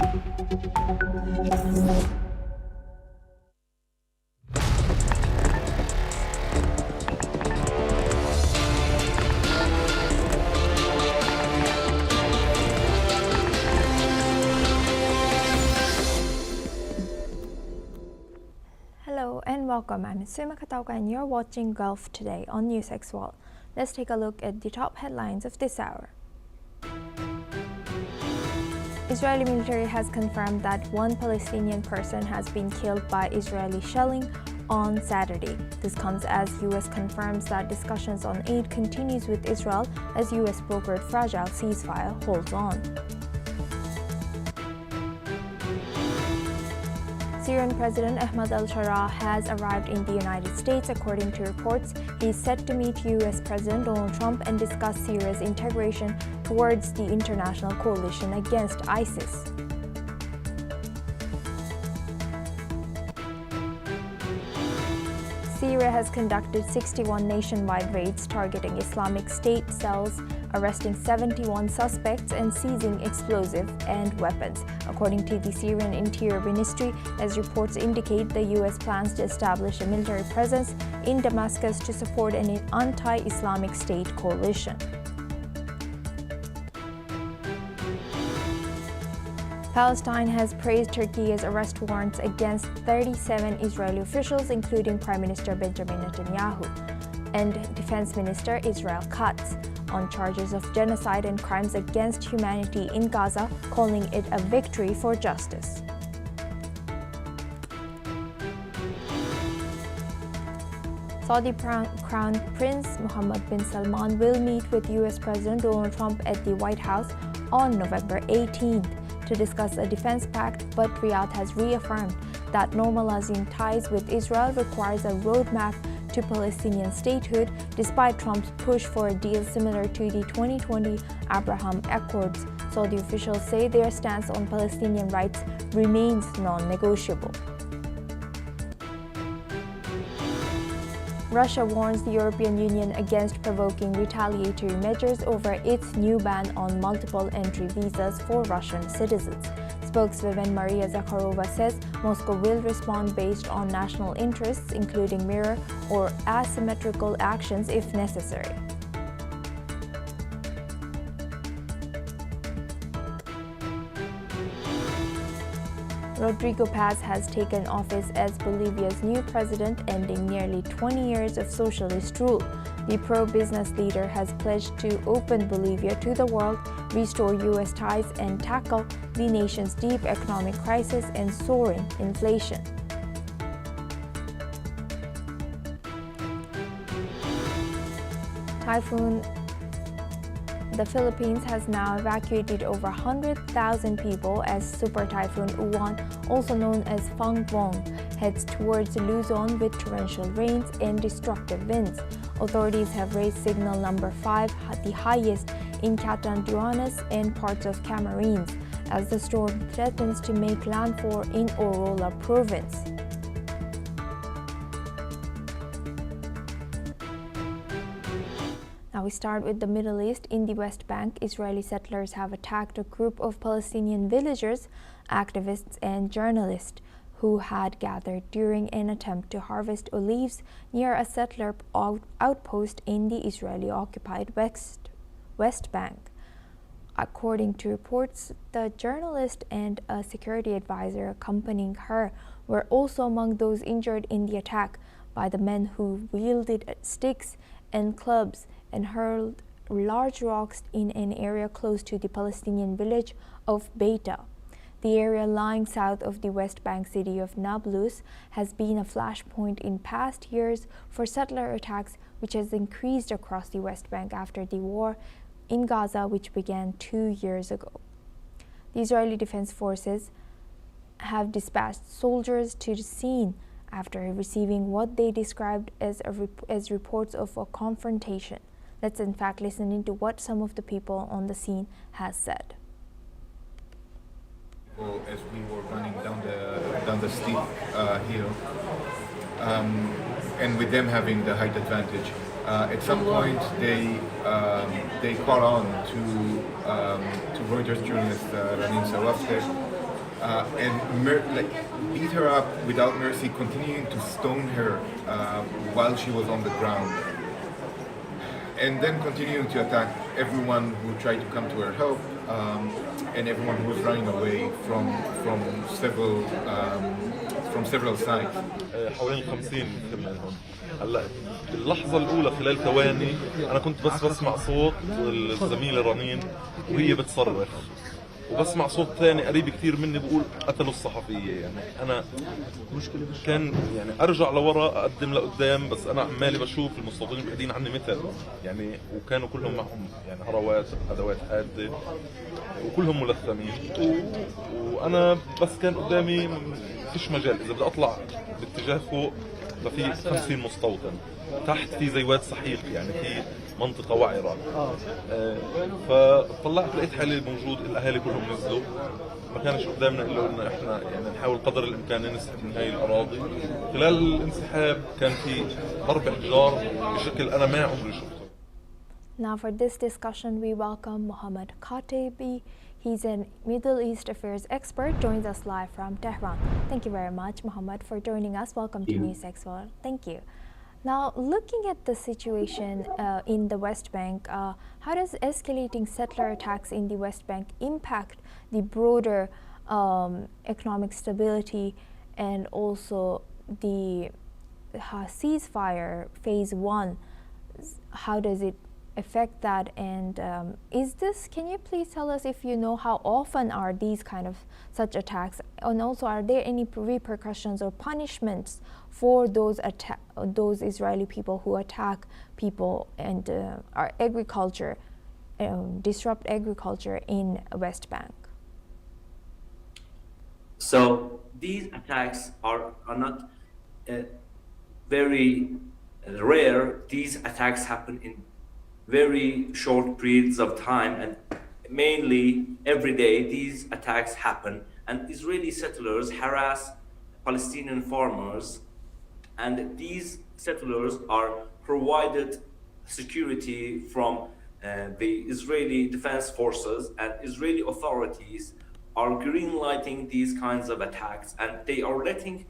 Hello and welcome. I'm Suma Katauka and you're watching Gulf Today on NewsXWorld. Let's take a look at the top headlines of this hour. Israeli military has confirmed that one Palestinian person has been killed by Israeli shelling on Saturday. This comes as US confirms that discussions on aid continues with Israel as US brokered fragile ceasefire holds on. Syrian President Ahmad Al-Faraa has arrived in the United States. According to reports, he is set to meet US President Donald Trump and discuss Syria's integration towards the international coalition against ISIS. Syria has conducted 61 nationwide raids targeting Islamic State cells, arresting 71 suspects and seizing explosives and weapons, according to the Syrian Interior Ministry, as reports indicate the U.S. plans to establish a military presence in Damascus to support an anti-Islamic State coalition. Palestine has praised Turkey's arrest warrants against 37 Israeli officials, including Prime Minister Benjamin Netanyahu and Defense Minister Israel Katz, on charges of genocide and crimes against humanity in Gaza, calling it a victory for justice. Saudi Crown Prince Mohammed bin Salman will meet with US President Donald Trump at the White House on November 18th to discuss a defense pact, but Riyadh has reaffirmed that normalizing ties with Israel requires a roadmap to Palestinian statehood, despite Trump's push for a deal similar to the 2020 Abraham Accords. Saudi officials say their stance on Palestinian rights remains non-negotiable. Russia warns the European Union against provoking retaliatory measures over its new ban on multiple entry visas for Russian citizens. Spokeswoman Maria Zakharova says Moscow will respond based on national interests, including mirror or asymmetrical actions if necessary. Rodrigo Paz has taken office as Bolivia's new president, ending nearly 20 years of socialist rule. The pro-business leader has pledged to open Bolivia to the world, restore U.S. ties, and tackle the nation's deep economic crisis and soaring inflation. Typhoon The Philippines has now evacuated over 100,000 people as Super Typhoon Uwan, also known as Fangvong, heads towards Luzon with torrential rains and destructive winds. Authorities have raised signal number 5, the highest in Catanduanes and parts of Camarines, as the storm threatens to make landfall in Orola province. Now we start with the Middle East. In the West Bank, Israeli settlers have attacked a group of Palestinian villagers, activists, and journalists who had gathered during an attempt to harvest olives near a settler outpost in the Israeli-occupied West Bank. According to reports, the journalist and a security advisor accompanying her were also among those injured in the attack by the men who wielded sticks and clubs and hurled large rocks in an area close to the Palestinian village of Beita. The area lying south of the West Bank city of Nablus has been a flashpoint in past years for settler attacks, which has increased across the West Bank after the war in Gaza, which began 2 years ago. The Israeli Defense Forces have dispatched soldiers to the scene after receiving what they described as reports of a confrontation. Let's in fact listen into what some of the people on the scene has said. As we were running down the steep hill, and with them having the height advantage, at some point they caught on to Reuters journalist Ranin Sawafte, and beat her up without mercy, continuing to stone her while she was on the ground, and then continuing to attack everyone who tried to come to her help, and everyone who was running away from several sides. حوالي 50 كمان هون. هلا اللحظة الأولى خلال ثواني أنا كنت بس بسمع صوت الزميلة رنين وهي بتصرخ، وبسمع صوت ثاني قريب كثير مني بقول قتلوا الصحفية. يعني أنا كان يعني أرجع لورا أقدم لقدام، بس أنا عمالي بشوف المستوطنين بعيدين عني مثل يعني، وكانوا كلهم معهم يعني هروات أدوات حادة وكلهم ملثمين، وأنا بس كان قدامي فيش مجال. إذا بدي أطلع باتجاه فوق ففي 50 مستوطن، تحت في زي واد سحيق يعني في منطقة وعرة. فطلعت لقيت حالي موجود، الأهالي كلهم نزلوا، ما كانش قدامنا إلا إن إحنا يعني نحاول قدر الإمكان ننسحب من هاي الأراضي. خلال الانسحاب كان في ضرب حجار بشكل أنا ما عمري شفته. Now for this discussion, we welcome Mohammed Khatib. He's a Middle East affairs expert, joins us live from Tehran. Thank you very much, Mohammed, for joining us. Welcome to News Expert. Thank you. Now, looking at the situation in the West Bank, how does escalating settler attacks in the West Bank impact the broader economic stability and also the ceasefire phase 1? How does it affect that? And can you please tell us if you know how often are these kind of such attacks, and also are there any repercussions or punishments for those Israeli people who attack people and our agriculture, disrupt agriculture in West Bank? So these attacks are not very rare. These attacks happen in very short periods of time, and mainly every day these attacks happen, and Israeli settlers harass Palestinian farmers, and these settlers are provided security from the Israeli defense forces, and Israeli authorities are green lighting these kinds of attacks, and they are letting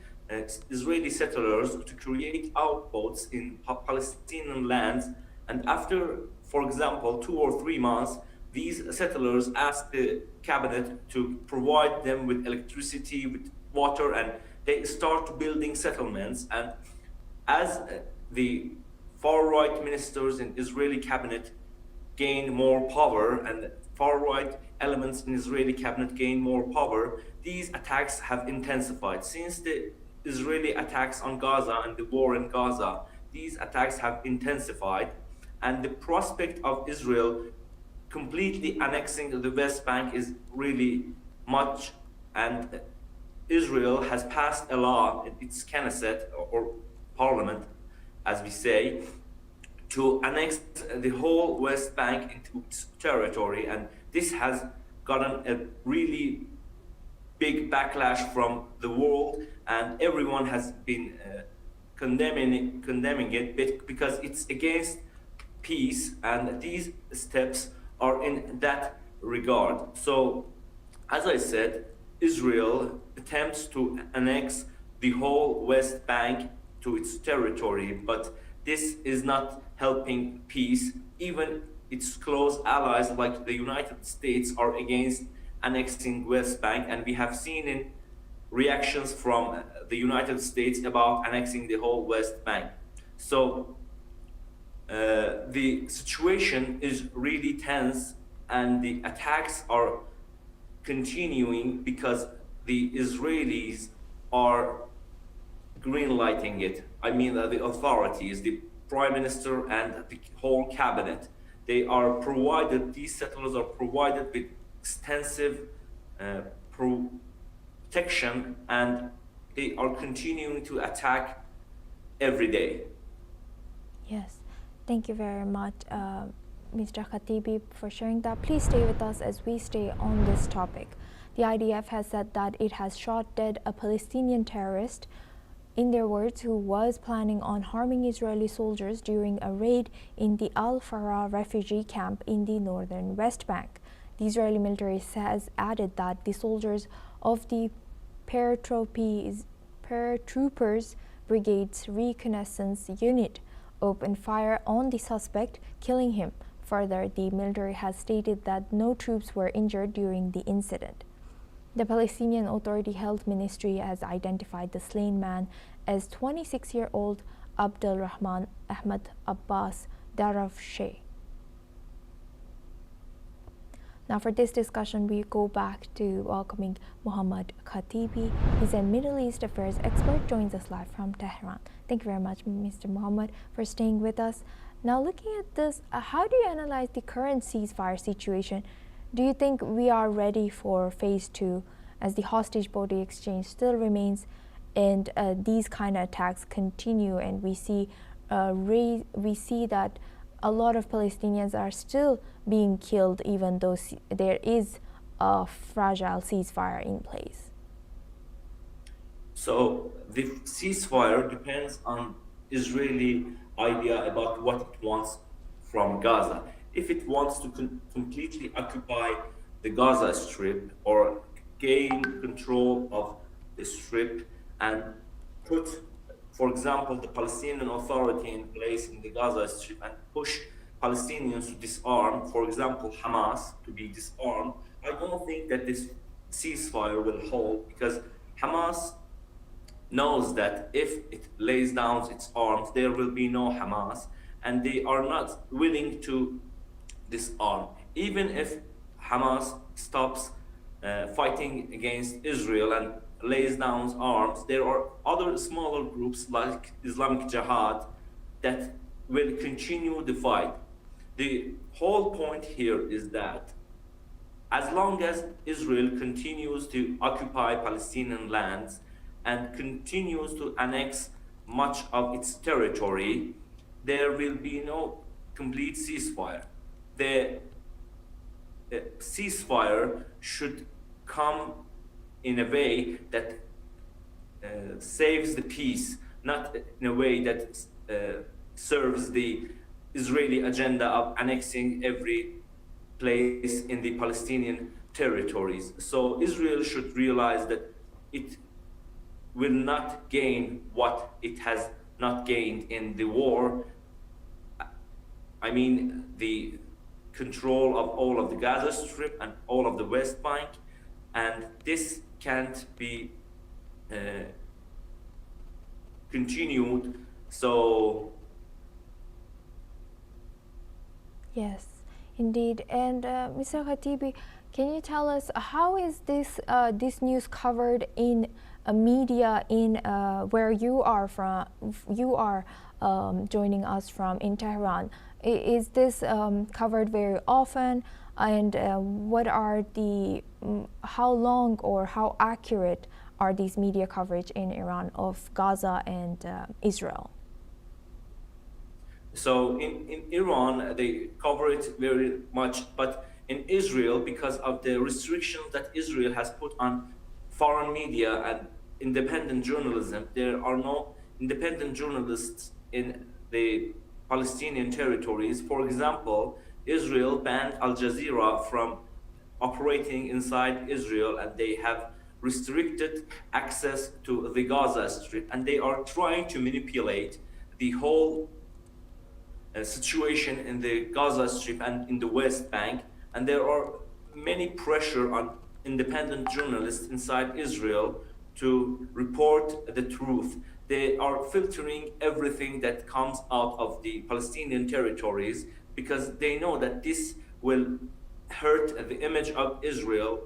Israeli settlers to create outposts in Palestinian lands. And after, for example, 2 or 3 months, these settlers ask the cabinet to provide them with electricity, with water, and they start building settlements. And as the far-right ministers in Israeli cabinet gain more power, and far-right elements in Israeli cabinet gain more power, these attacks have intensified. Since the Israeli attacks on Gaza and the war in Gaza, these attacks have intensified. And the prospect of Israel completely annexing the West Bank is really much. And Israel has passed a law in its Knesset, or parliament, as we say, to annex the whole West Bank into its territory. And this has gotten a really big backlash from the world, and everyone has been condemning it because it's against peace, and these steps are in that regard. So, as I said, Israel attempts to annex the whole West Bank to its territory, but this is not helping peace. Even its close allies like the United States are against annexing West Bank, and we have seen in reactions from the United States about annexing the whole West Bank. So the situation is really tense, and the attacks are continuing because the Israelis are green-lighting it. I mean, the authorities, the prime minister and the whole cabinet, these settlers are provided with extensive protection, and they are continuing to attack every day. Yes. Thank you very much, Mr. Khatibi, for sharing that. Please stay with us as we stay on this topic. The IDF has said that it has shot dead a Palestinian terrorist, in their words, who was planning on harming Israeli soldiers during a raid in the Al-Faraa refugee camp in the northern West Bank. The Israeli military has added that the soldiers of the paratroopers brigade's reconnaissance unit opened fire on the suspect, killing him. Further, the military has stated that no troops were injured during the incident. The Palestinian Authority Health Ministry has identified the slain man as 26-year-old Abdul Rahman Ahmad Abbas Darafsheh. Now for this discussion, we go back to welcoming Mohammad Khatibi. He's a Middle East affairs expert, joins us live from Tehran. Thank you very much, Mr. Mohammad, for staying with us. Now looking at this, how do you analyze the current ceasefire situation? Do you think we are ready for phase 2 as the hostage body exchange still remains and these kind of attacks continue, and we see that a lot of Palestinians are still being killed even though there is a fragile ceasefire in place? So the ceasefire depends on Israeli idea about what it wants from Gaza. If it wants to completely occupy the Gaza Strip or gain control of the Strip and put, for example, the Palestinian Authority in place in the Gaza Strip and push Palestinians to disarm, for example, Hamas to be disarmed, I don't think that this ceasefire will hold, because Hamas knows that if it lays down its arms, there will be no Hamas, and they are not willing to disarm. Even if Hamas stops fighting against Israel and lays down arms, there are other smaller groups like Islamic Jihad that will continue the fight. The whole point here is that as long as Israel continues to occupy Palestinian lands and continues to annex much of its territory, there will be no complete ceasefire. The ceasefire should come in a way that saves the peace, not in a way that serves the Israeli agenda of annexing every place in the Palestinian territories. So Israel should realize that it will not gain what it has not gained in the war. I mean, the control of all of the Gaza Strip and all of the West Bank, and this can't be continued. So yes, indeed. And Mr. Khatibi, can you tell us how is this news covered in media in where you are from? You are joining us from in Tehran. Is this covered very often? And what are the how long or how accurate are these media coverage in Iran of Gaza and Israel? So in Iran, they cover it very much, but in Israel, because of the restrictions that Israel has put on foreign media and independent journalism, there are no independent journalists in the Palestinian territories. For example, Israel banned Al Jazeera from operating inside Israel, and they have restricted access to the Gaza Strip, and they are trying to manipulate the whole situation in the Gaza Strip and in the West Bank, and there are many pressure on independent journalists inside Israel to report the truth. They are filtering everything that comes out of the Palestinian territories because they know that this will hurt the image of Israel,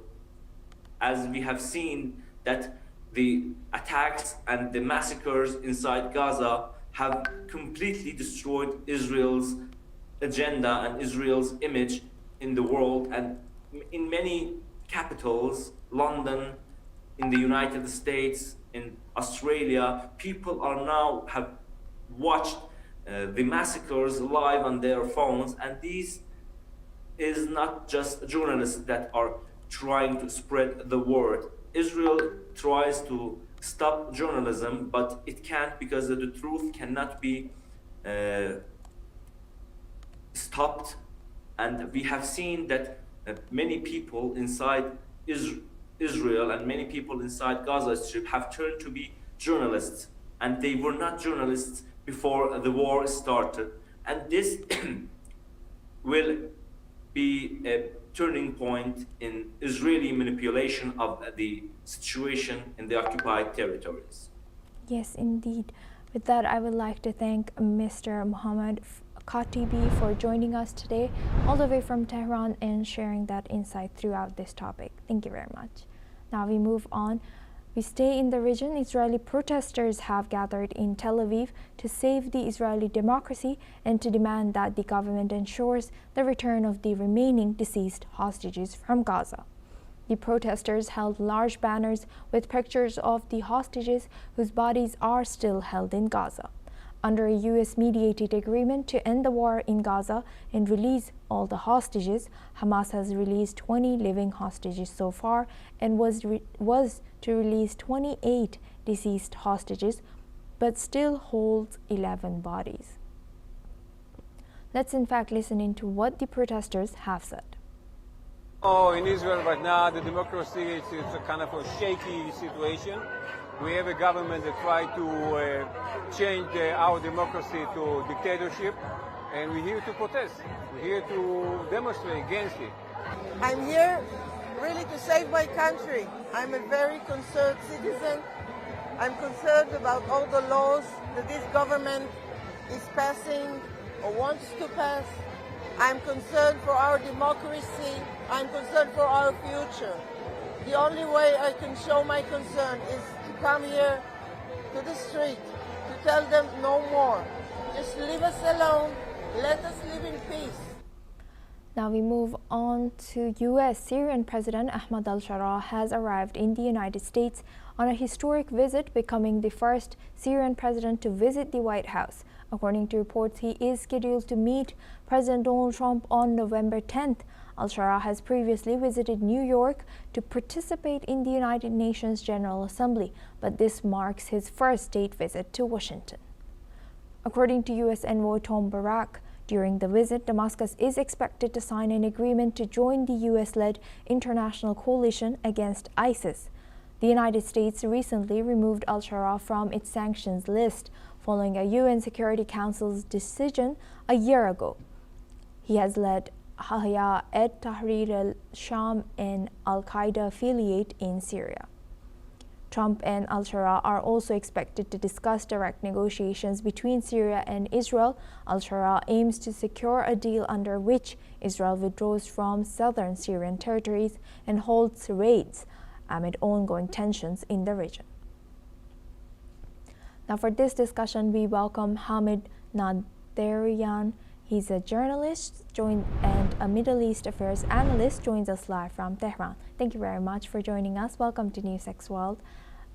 as we have seen that the attacks and the massacres inside Gaza have completely destroyed Israel's agenda and Israel's image in the world. And in many capitals, London, in the United States, in Australia, people are now have watched the massacres live on their phones, and these is not just journalists that are trying to spread the word. Israel tries to stop journalism, but it can't, because the truth cannot be stopped. And we have seen that many people inside Israel and many people inside Gaza Strip have turned to be journalists, and they were not journalists before the war started. And this will be a turning point in Israeli manipulation of the situation in the occupied territories. Yes, indeed. With that, I would like to thank Mr. Mohammed Khatibi for joining us today, all the way from Tehran, and sharing that insight throughout this topic. Thank you very much. Now we move on. We stay in the region. Israeli protesters have gathered in Tel Aviv to save the Israeli democracy and to demand that the government ensures the return of the remaining deceased hostages from Gaza. The protesters held large banners with pictures of the hostages whose bodies are still held in Gaza. Under a U.S.-mediated agreement to end the war in Gaza and release all the hostages, Hamas has released 20 living hostages so far and was to release 28 deceased hostages, but still holds 11 bodies. Let's in fact listen into what the protesters have said. Oh, in Israel right now, the democracy is a kind of a shaky situation. We have a government that tries to change our democracy to dictatorship, and we're here to protest. We're here to demonstrate against it. I'm here really to save my country. I'm a very concerned citizen. I'm concerned about all the laws that this government is passing or wants to pass. I'm concerned for our democracy. I'm concerned for our future. The only way I can show my concern is to come here to the street to tell them no more. Just leave us alone. Let us live in peace. Now we move on to U.S. Syrian President Ahmad al-Sharaa has arrived in the United States on a historic visit, becoming the first Syrian president to visit the White House. According to reports, he is scheduled to meet President Donald Trump on November 10th. Al-Sharaa has previously visited New York to participate in the United Nations General Assembly, but this marks his first state visit to Washington. According to U.S. envoy Tom Barak, during the visit, Damascus is expected to sign an agreement to join the U.S.-led international coalition against ISIS. The United States recently removed al-Sharaa from its sanctions list following a UN Security Council's decision a year ago. He has led Hayat Tahrir al-Sham, an al-Qaeda affiliate in Syria. Trump and al-Sharaa are also expected to discuss direct negotiations between Syria and Israel. Al-Sharaa aims to secure a deal under which Israel withdraws from southern Syrian territories and holds raids amid ongoing tensions in the region. Now for this discussion, we welcome Hamid Naderian. He's a journalist and a Middle East affairs analyst, joins us live from Tehran. Thank you very much for joining us. Welcome to NewsX World.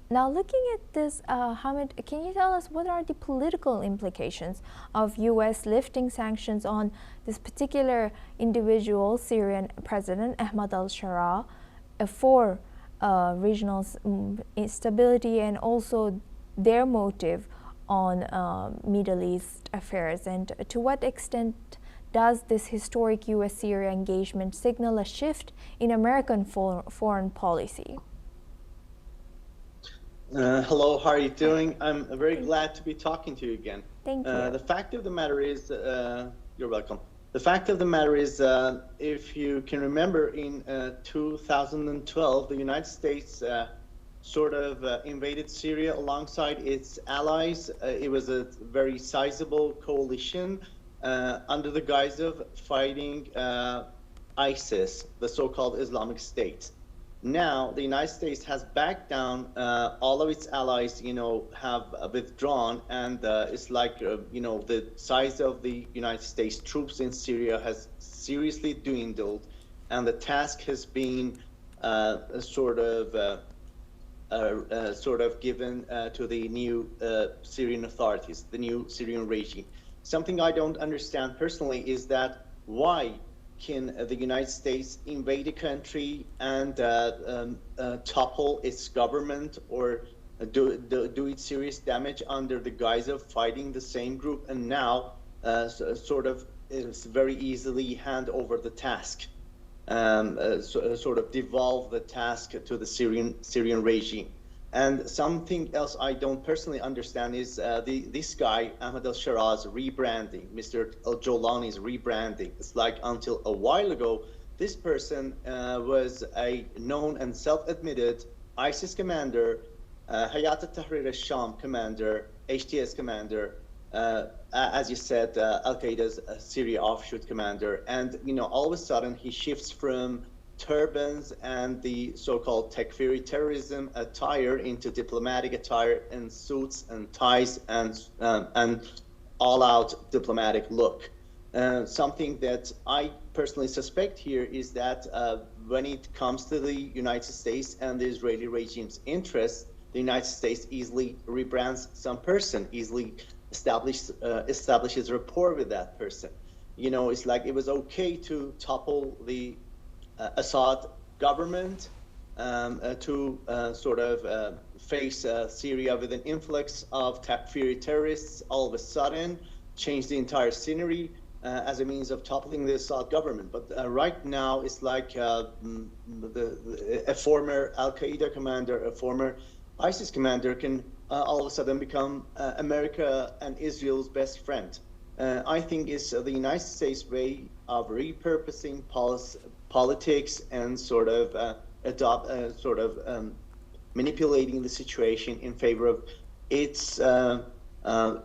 Now, looking at this, Hamid, can you tell us what are the political implications of U.S. lifting sanctions on this particular individual, Syrian President Ahmad al-Sharaa, for regional stability and also their motive on Middle East affairs, and to what extent does this historic U.S.-Syria engagement signal a shift in American foreign policy? Hello, how are you doing? I'm very glad to be talking to you again. Thank you. The fact of the matter is, you're welcome. The fact of the matter is, if you can remember, in 2012, the United States sort of invaded Syria alongside its allies. It was a very sizable coalition under the guise of fighting ISIS, the so-called Islamic State. Now, the United States has backed down. All of its allies, have withdrawn, and it's like, the size of the United States troops in Syria has seriously dwindled, and the task has been sort of given to the new Syrian authorities, the new Syrian regime. Something I don't understand personally is that why can the United States invade a country and topple its government or do it serious damage under the guise of fighting the same group, and now sort of is very easily hand over the task sort of devolve the task to the Syrian regime. And something else I don't personally understand is this guy, Ahmed al-Shara's rebranding, Mr. al-Jolani's rebranding. It's like until a while ago, this person was a known and self-admitted ISIS commander, Hayat al-Tahrir al-Sham commander, HTS commander, as you said, Al-Qaeda's Syria offshoot commander. And, all of a sudden he shifts from turbans and the so-called Takfiri terrorism attire into diplomatic attire and suits and ties and all-out diplomatic look. Something that I personally suspect here is that when it comes to the United States and the Israeli regime's interests, the United States easily rebrands some person, easily establishes rapport with that person. It's like it was okay to topple the Assad government to sort of face Syria with an influx of Takfiri terrorists, all of a sudden change the entire scenery as a means of toppling the Assad government. But right now, it's like a former Al-Qaeda commander, a former ISIS commander can all of a sudden become America and Israel's best friend. I think it's the United States way of repurposing politics and sort of manipulating the situation in favor of its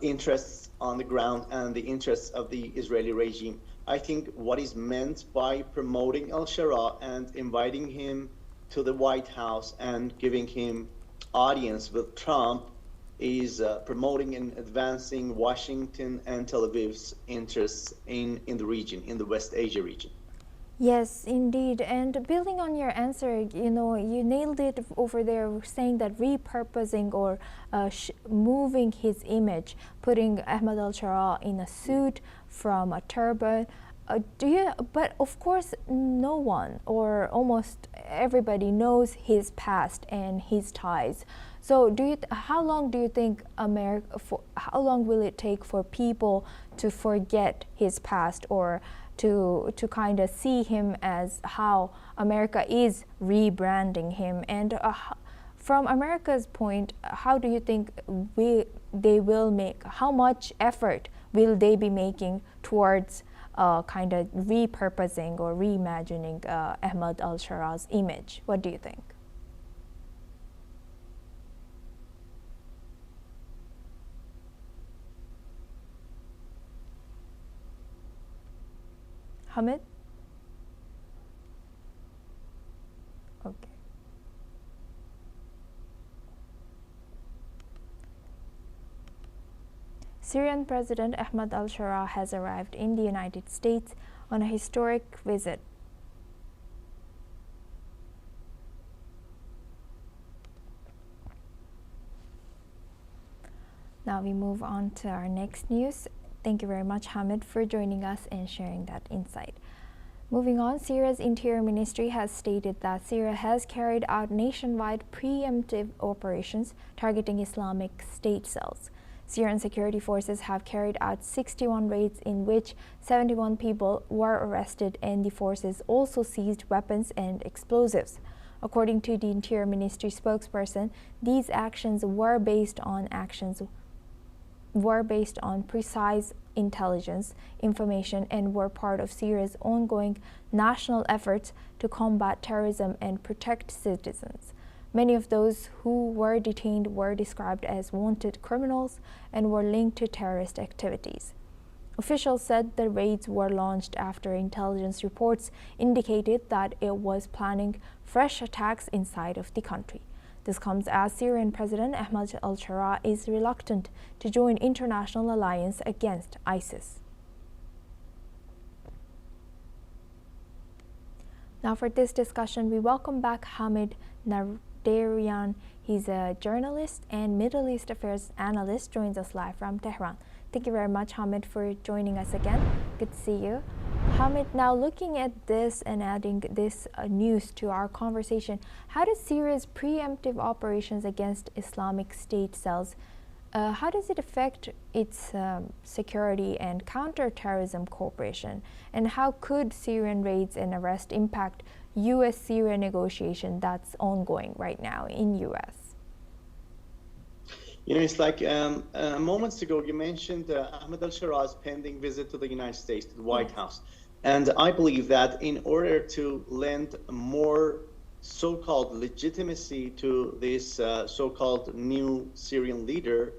interests on the ground and the interests of the Israeli regime. I think what is meant by promoting al-Shara and inviting him to the White House and giving him audience with Trump is promoting and advancing Washington and Tel Aviv's interests in the region, in the West Asia region. Yes, indeed. And building on your answer, you nailed it over there, saying that repurposing or moving his image, putting Ahmed al-Shara in a suit from a turban. But of course, no one or almost everybody knows his past and his ties. So, how long do you think how long will it take for people to forget his past or to kind of see him as how America is rebranding him? And from America's point, how do you think they will make? How much effort will they be making towards kind of repurposing or reimagining Ahmed al-Shara's image? What do you think? Hamid? Okay. Syrian President Ahmed al-Shara has arrived in the United States on a historic visit. Now we move on to our next news. Thank you very much, Hamid, for joining us and sharing that insight. Moving on, Syria's Interior Ministry has stated that Syria has carried out nationwide preemptive operations targeting Islamic State cells. Syrian security forces have carried out 61 raids in which 71 people were arrested, and the forces also seized weapons and explosives. According to the Interior Ministry spokesperson, these actions were based on precise intelligence information and were part of Syria's ongoing national efforts to combat terrorism and protect citizens. Many of those who were detained were described as wanted criminals and were linked to terrorist activities. Officials said the raids were launched after intelligence reports indicated that it was planning fresh attacks inside of the country. This comes as Syrian President Ahmed al-Shara is reluctant to join international alliance against ISIS. Now for this discussion, we welcome back Hamid Nardarian. He's a journalist and Middle East affairs analyst, joins us live from Tehran. Thank you very much, Hamid, for joining us again. Good to see you. Hamid, now looking at this and adding this news to our conversation, how does Syria's preemptive operations against Islamic State cells How does it affect its security and counterterrorism cooperation? And how could Syrian raids and arrests impact U.S.-Syria negotiation that's ongoing right now in U.S.? It's like moments ago you mentioned Ahmed al-Shara's pending visit to the United States, to the White House. And I believe that in order to lend more so-called legitimacy to this so-called new Syrian leader,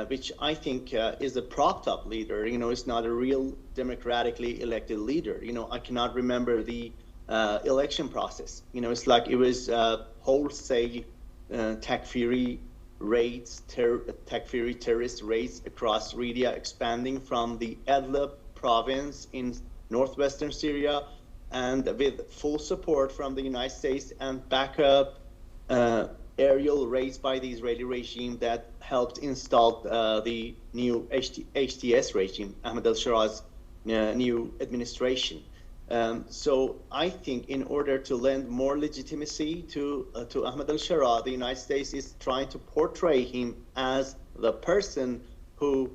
which I think is a propped up leader, it's not a real democratically elected leader. I cannot remember the election process. It's like it was wholesale Takfiri raids, Takfiri terrorist raids across Syria, expanding from the Idlib province in northwestern Syria, and with full support from the United States and backup aerial raids by the Israeli regime that helped install the new HTS regime, Ahmed al-Shara's new administration. So I think in order to lend more legitimacy to Ahmed al-Shara, the United States is trying to portray him as the person who,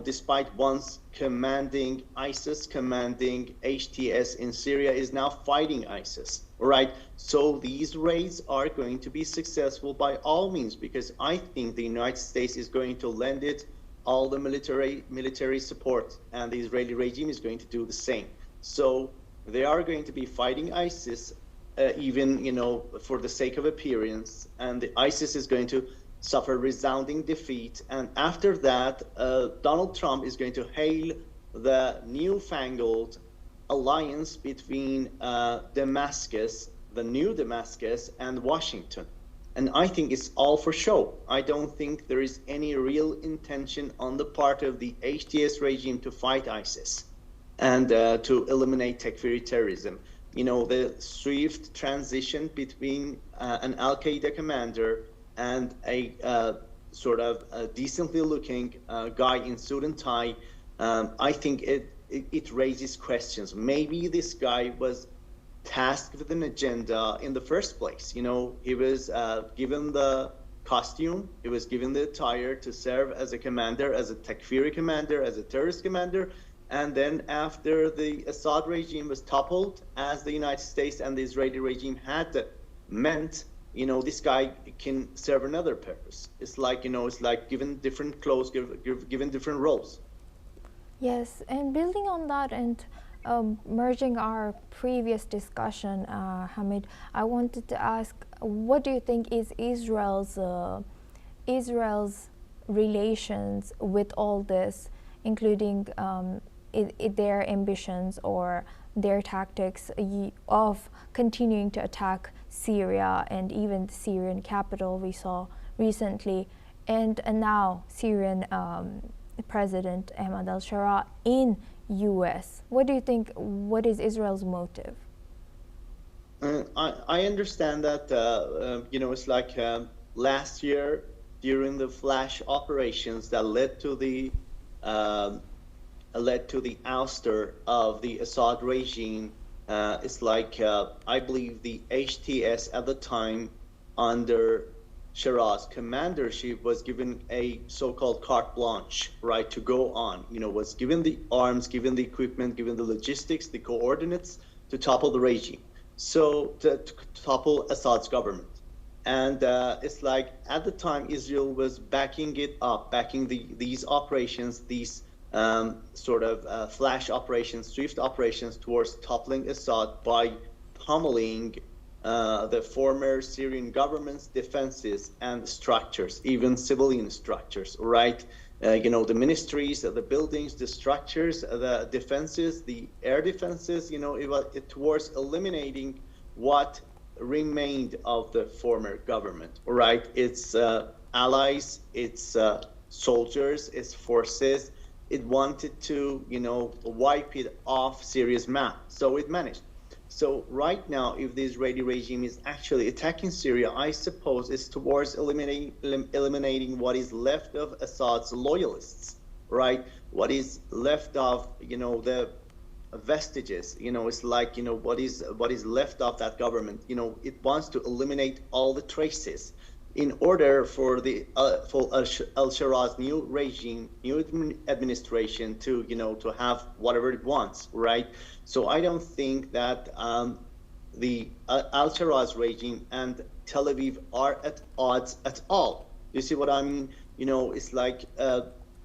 despite once commanding ISIS, commanding HTS in Syria, is now fighting ISIS, right? So these raids are going to be successful by all means, because I think the United States is going to lend it all the military support, and the Israeli regime is going to do the same. So they are going to be fighting ISIS, even, for the sake of appearance, and the ISIS is going to suffer resounding defeat. And after that, Donald Trump is going to hail the newfangled alliance between Damascus, the new Damascus, and Washington. And I think it's all for show. I don't think there is any real intention on the part of the HTS regime to fight ISIS and to eliminate Takfiri terrorism. The swift transition between an Al-Qaeda commander and a sort of a decently looking guy in suit and tie, I think it raises questions. Maybe this guy was tasked with an agenda in the first place. He was given the costume, he was given the attire to serve as a commander, as a Takfiri commander, as a terrorist commander. And then after the Assad regime was toppled, as the United States and the Israeli regime had meant, this guy can serve another purpose. It's like, it's like given different clothes, given different roles. Yes, and building on that and merging our previous discussion, Hamid, I wanted to ask, what do you think is Israel's relations with all this, including their ambitions or their tactics of continuing to attack Syria and even the Syrian capital we saw recently, and now Syrian President Ahmed al-Shara in U.S. What do you think? What is Israel's motive? I understand that it's like last year during the flash operations that led to the ouster of the Assad regime. It's like I believe the HTS at the time under Shara's commandership was given a so-called carte blanche, right, to go on. Was given the arms, given the equipment, given the logistics, the coordinates to topple the regime. So to topple Assad's government. And it's like at the time Israel was backing it up, backing these operations, these sort of flash operations, swift operations towards toppling Assad by pummeling the former Syrian government's defenses and structures, even civilian structures, right? The ministries, the buildings, the structures, the defenses, the air defenses, it was towards eliminating what remained of the former government, right? Its allies, its soldiers, its forces. It wanted to, wipe it off Syria's map. So it managed. So right now, if the Israeli regime is actually attacking Syria, I suppose it's towards eliminating what is left of Assad's loyalists, right? What is left of, the vestiges, it's like, what is left of that government. It wants to eliminate all the traces. in order for Al-Shara's new regime, new administration to, to have whatever it wants, right? So I don't think that the Al-Shara's regime and Tel Aviv are at odds at all. You see what I mean? It's like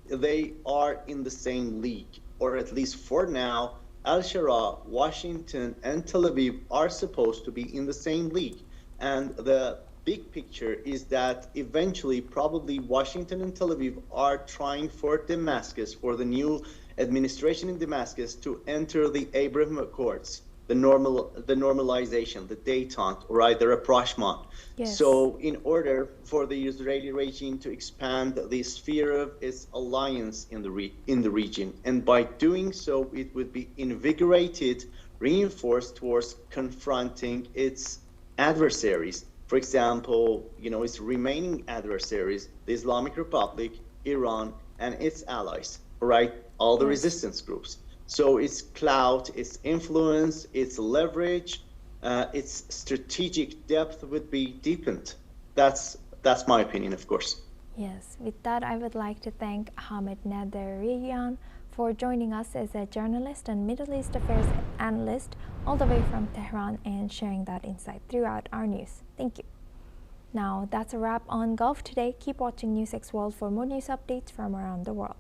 they are in the same league, or at least for now, Al-Shara, Washington, and Tel Aviv are supposed to be in the same league. And the big picture is that eventually, probably Washington and Tel Aviv are trying for Damascus, for the new administration in Damascus, to enter the Abraham Accords, the normalization, the détente, right, the rapprochement. Yes. So in order for the Israeli regime to expand the sphere of its alliance in the region, and by doing so, it would be invigorated, reinforced towards confronting its adversaries. For example, its remaining adversaries, the Islamic Republic, Iran, and its allies, right? All the resistance groups. So its clout, its influence, its leverage, its strategic depth would be deepened. That's my opinion, of course. Yes, with that, I would like to thank Hamid Naderian for joining us as a journalist and Middle East affairs analyst all the way from Tehran and sharing that insight throughout our news. Thank you. Now, that's a wrap on Gulf Today. Keep watching News X World for more news updates from around the world.